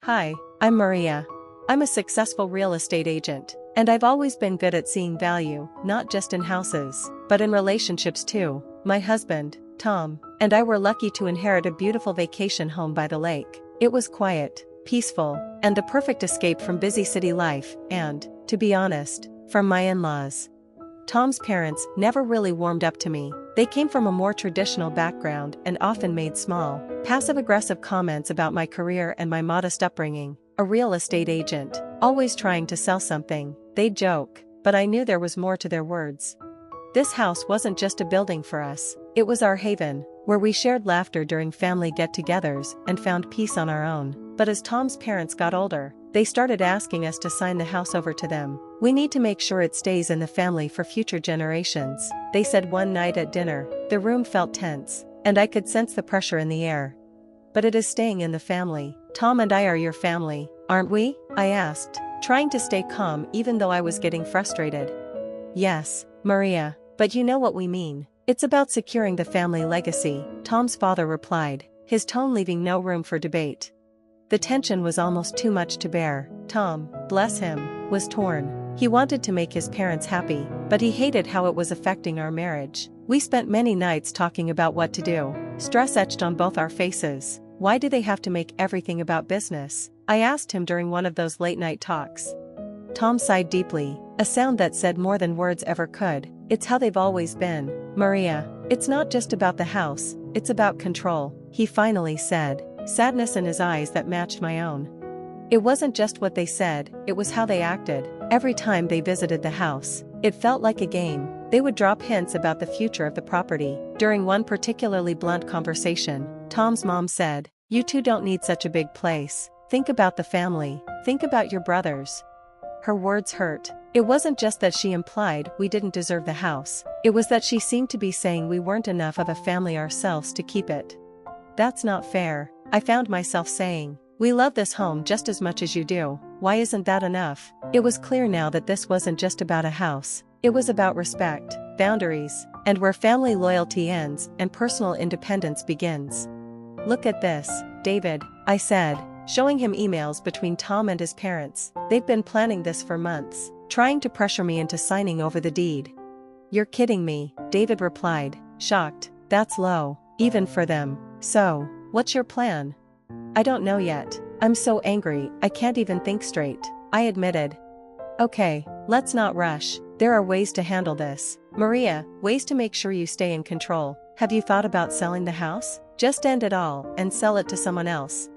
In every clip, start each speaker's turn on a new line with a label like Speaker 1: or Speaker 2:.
Speaker 1: Hi, I'm Maria. I'm a successful real estate agent, and I've always been good at seeing value, not just in houses, but in relationships too. My husband, Tom, and I were lucky to inherit a beautiful vacation home by the lake. It was quiet, peaceful, and the perfect escape from busy city life and, to be honest, from my in-laws. Tom's parents never really warmed up to me. They came from a more traditional background and often made small, passive-aggressive comments about my career and my modest upbringing. A real estate agent, always trying to sell something. They'd joke, but I knew there was more to their words. This house wasn't just a building for us, it was our haven, where we shared laughter during family get-togethers and found peace on our own. But as Tom's parents got older, they started asking us to sign the house over to them. We need to make sure it stays in the family for future generations, they said one night at dinner. The room felt tense, and I could sense the pressure in the air. But it is staying in the family. Tom and I are your family, aren't we? I asked, trying to stay calm even though I was getting frustrated. Yes, Maria, but you know what we mean. It's about securing the family legacy, Tom's father replied, his tone leaving no room for debate. The tension was almost too much to bear. Tom, bless him, was torn. He wanted to make his parents happy, but he hated how it was affecting our marriage. We spent many nights talking about what to do. Stress etched on both our faces. Why do they have to make everything about business? I asked him during one of those late-night talks. Tom sighed deeply, a sound that said more than words ever could. It's how they've always been, Maria. It's not just about the house, it's about control, he finally said, sadness in his eyes that matched my own. It wasn't just what they said, it was how they acted. Every time they visited the house, it felt like a game. They would drop hints about the future of the property. During one particularly blunt conversation, Tom's mom said, "You two don't need such a big place. Think about the family, think about your brothers." Her words hurt. It wasn't just that she implied we didn't deserve the house, it was that she seemed to be saying we weren't enough of a family ourselves to keep it. That's not fair, I found myself saying. We love this home just as much as you do, why isn't that enough? It was clear now that this wasn't just about a house, it was about respect, boundaries, and where family loyalty ends and personal independence begins. Look at this, David, I said, showing him emails between Tom and his parents. They've been planning this for months, trying to pressure me into signing over the deed. You're kidding me, David replied, shocked. That's low, even for them. So, what's your plan? I don't know yet. I'm so angry, I can't even think straight, I admitted. Okay, let's not rush. There are ways to handle this. Maria, ways to make sure you stay in control. Have you thought about selling the house? Just end it all and sell it to someone else.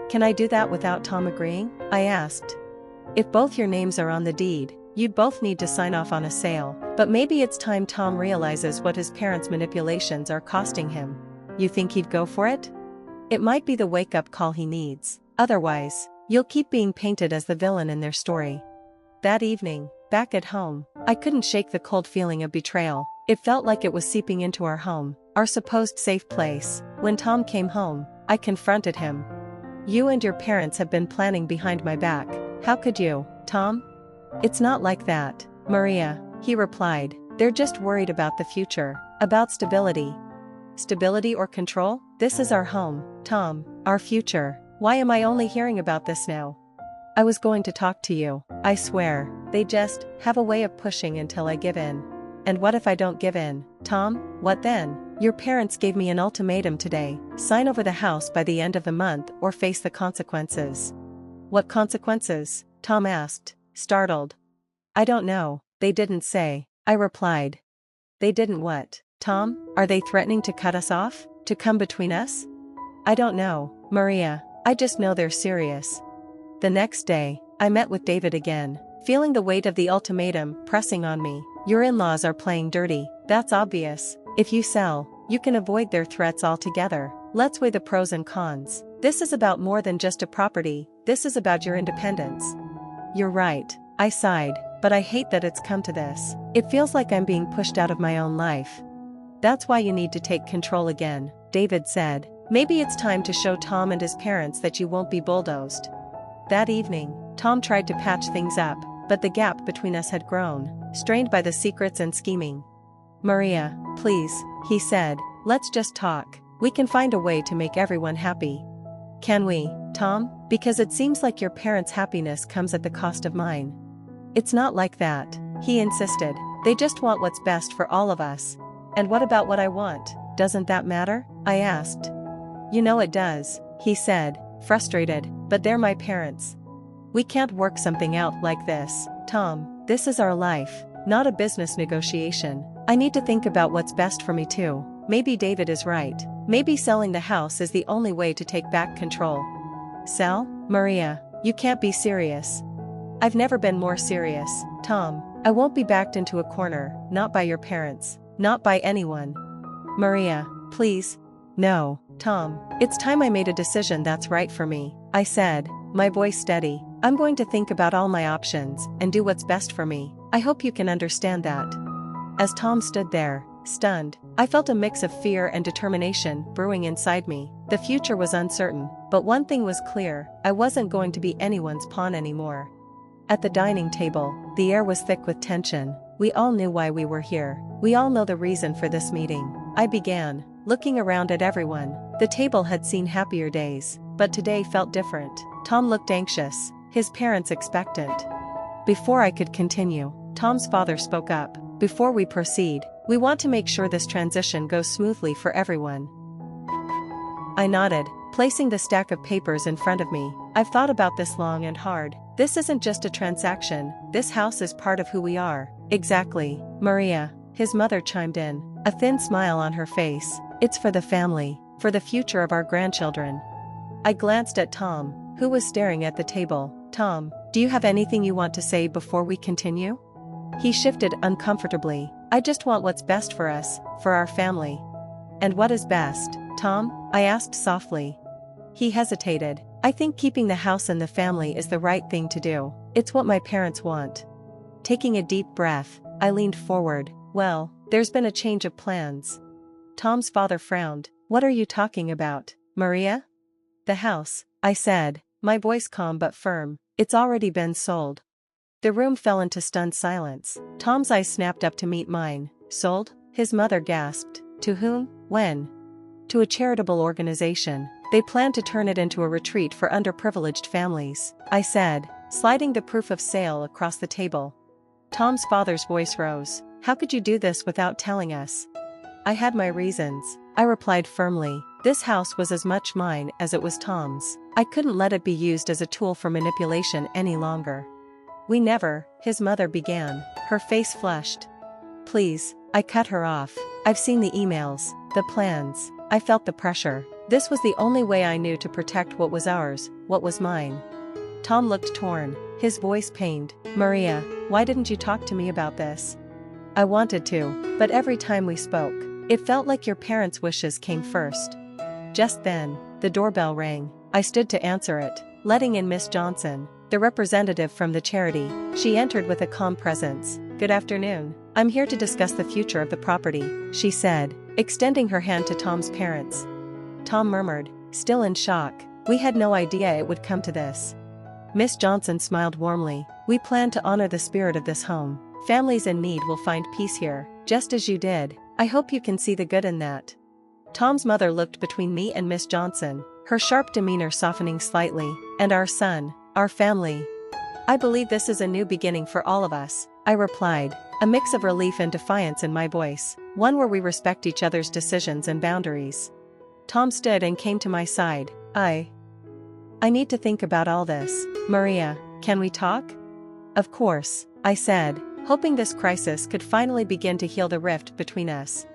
Speaker 1: Can I do that without Tom agreeing? I asked. If both your names are on the deed, you'd both need to sign off on a sale. But maybe it's time Tom realizes what his parents' manipulations are costing him. You think he'd go for it? It might be the wake-up call he needs. Otherwise, you'll keep being painted as the villain in their story. That evening, back at home, I couldn't shake the cold feeling of betrayal. It felt like it was seeping into our home, our supposed safe place. When Tom came home, I confronted him. You and your parents have been planning behind my back. How could you, Tom? It's not like that, Maria, he replied. They're just worried about the future, about stability. Stability or control? This is our home, Tom, our future. Why am I only hearing about this now? I was going to talk to you, I swear. They just have a way of pushing until I give in. And what if I don't give in, Tom? What then? Your parents gave me an ultimatum today. Sign over the house by the end of the month or face the consequences. What consequences? Tom asked, startled. I don't know, they didn't say, I replied. They didn't what, Tom? Are they threatening to cut us off? To come between us? I don't know, Maria, I just know they're serious. The next day, I met with David again, feeling the weight of the ultimatum pressing on me. Your in-laws are playing dirty, that's obvious. If you sell, you can avoid their threats altogether. Let's weigh the pros and cons. This is about more than just a property, this is about your independence. You're right, I sighed, but I hate that it's come to this. It feels like I'm being pushed out of my own life. That's why you need to take control again, David said. Maybe it's time to show Tom and his parents that you won't be bulldozed. That evening, Tom tried to patch things up, but the gap between us had grown, strained by the secrets and scheming. Maria, please, he said, let's just talk. We can find a way to make everyone happy. Can we? Tom, because it seems like your parents' happiness comes at the cost of mine. It's not like that, he insisted. They just want what's best for all of us. And what about what I want? Doesn't that matter? I asked. You know it does, he said, frustrated, but they're my parents. We can't work something out like this, Tom. This is our life, not a business negotiation. I need to think about what's best for me too. Maybe David is right. Maybe selling the house is the only way to take back control. Sell? Maria, you can't be serious. I've never been more serious, Tom. I won't be backed into a corner, not by your parents, not by anyone. Maria, please. No, Tom. It's time I made a decision that's right for me, I said, my voice steady. I'm going to think about all my options and do what's best for me. I hope you can understand that. As Tom stood there, stunned, I felt a mix of fear and determination brewing inside me. The future was uncertain, but one thing was clear: I wasn't going to be anyone's pawn anymore. At the dining table, the air was thick with tension. We all knew why we were here. We all know the reason for this meeting. I began, looking around at everyone. The table had seen happier days, but today felt different. Tom looked anxious, his parents expectant. Before I could continue, Tom's father spoke up. Before we proceed, we want to make sure this transition goes smoothly for everyone. I nodded, placing the stack of papers in front of me. I've thought about this long and hard. This isn't just a transaction, this house is part of who we are. Exactly, Maria, his mother chimed in, a thin smile on her face. It's for the family, for the future of our grandchildren. I glanced at Tom, who was staring at the table. Tom, do you have anything you want to say before we continue? He shifted uncomfortably. I just want what's best for us, for our family. And what is best, Tom? I asked softly. He hesitated. I think keeping the house and the family is the right thing to do. It's what my parents want. Taking a deep breath, I leaned forward. Well, there's been a change of plans. Tom's father frowned. What are you talking about, Maria? The house, I said, my voice calm but firm. It's already been sold. The room fell into stunned silence. Tom's eyes snapped up to meet mine. Sold? His mother gasped. To whom? When? To a charitable organization. They plan to turn it into a retreat for underprivileged families, I said, sliding the proof of sale across the table. Tom's father's voice rose. How could you do this without telling us? I had my reasons, I replied firmly. This house was as much mine as it was Tom's. I couldn't let it be used as a tool for manipulation any longer. We never, his mother began, her face flushed. Please, I cut her off. I've seen the emails, the plans. I felt the pressure. This was the only way I knew to protect what was ours, what was mine. Tom looked torn, his voice pained. Maria, why didn't you talk to me about this? I wanted to, but every time we spoke, it felt like your parents' wishes came first. Just then, the doorbell rang. I stood to answer it, letting in Miss Johnson, the representative from the charity. She entered with a calm presence. Good afternoon. I'm here to discuss the future of the property, she said, extending her hand to Tom's parents. Tom murmured, still in shock. We had no idea it would come to this. Miss Johnson smiled warmly. We plan to honor the spirit of this home. Families in need will find peace here, just as you did. I hope you can see the good in that. Tom's mother looked between me and Miss Johnson, her sharp demeanor softening slightly. And our son, our family. I believe this is a new beginning for all of us, I replied, a mix of relief and defiance in my voice, one where we respect each other's decisions and boundaries. Tom stood and came to my side. I need to think about all this. Maria, can we talk? Of course, I said, hoping this crisis could finally begin to heal the rift between us.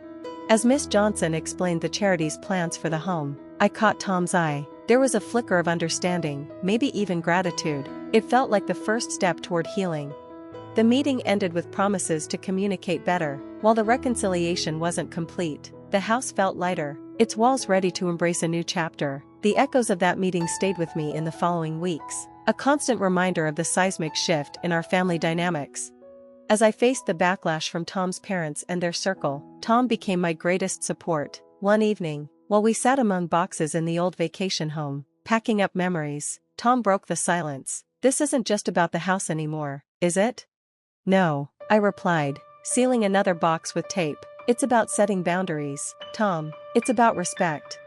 Speaker 1: As Miss Johnson explained the charity's plans for the home, I caught Tom's eye. There was a flicker of understanding, maybe even gratitude. It felt like the first step toward healing. The meeting ended with promises to communicate better. While the reconciliation wasn't complete, the house felt lighter, its walls ready to embrace a new chapter. The echoes of that meeting stayed with me in the following weeks, a constant reminder of the seismic shift in our family dynamics. As I faced the backlash from Tom's parents and their circle, Tom became my greatest support. One evening, while we sat among boxes in the old vacation home, packing up memories, Tom broke the silence. This isn't just about the house anymore, is it? No, I replied, sealing another box with tape. It's about setting boundaries, Tom. It's about respect.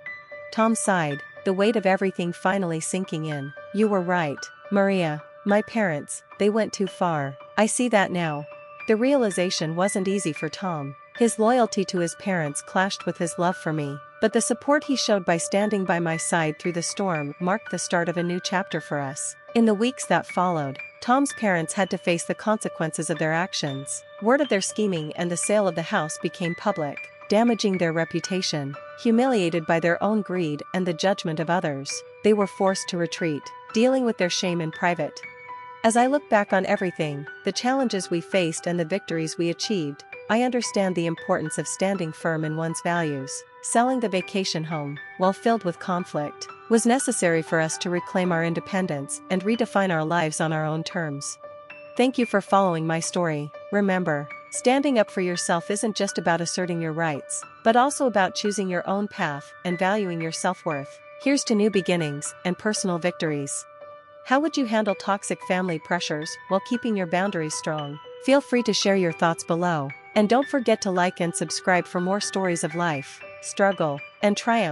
Speaker 1: Tom sighed. the weight of everything finally sinking in. You were right, Maria. My parents, they went too far. I see that now. The realization wasn't easy for Tom. His loyalty to his parents clashed with his love for me, but the support he showed by standing by my side through the storm marked the start of a new chapter for us. In the weeks that followed, Tom's parents had to face the consequences of their actions. Word of their scheming and the sale of the house became public, damaging their reputation. Humiliated by their own greed and the judgment of others, they were forced to retreat, dealing with their shame in private. As I look back on everything, the challenges we faced and the victories we achieved, I understand the importance of standing firm in one's values. Selling the vacation home, while filled with conflict, was necessary for us to reclaim our independence and redefine our lives on our own terms. Thank you for following my story. Remember, standing up for yourself isn't just about asserting your rights, but also about choosing your own path and valuing your self-worth. Here's to new beginnings and personal victories. How would you handle toxic family pressures while keeping your boundaries strong? Feel free to share your thoughts below. And don't forget to like and subscribe for more stories of life, struggle, and triumph.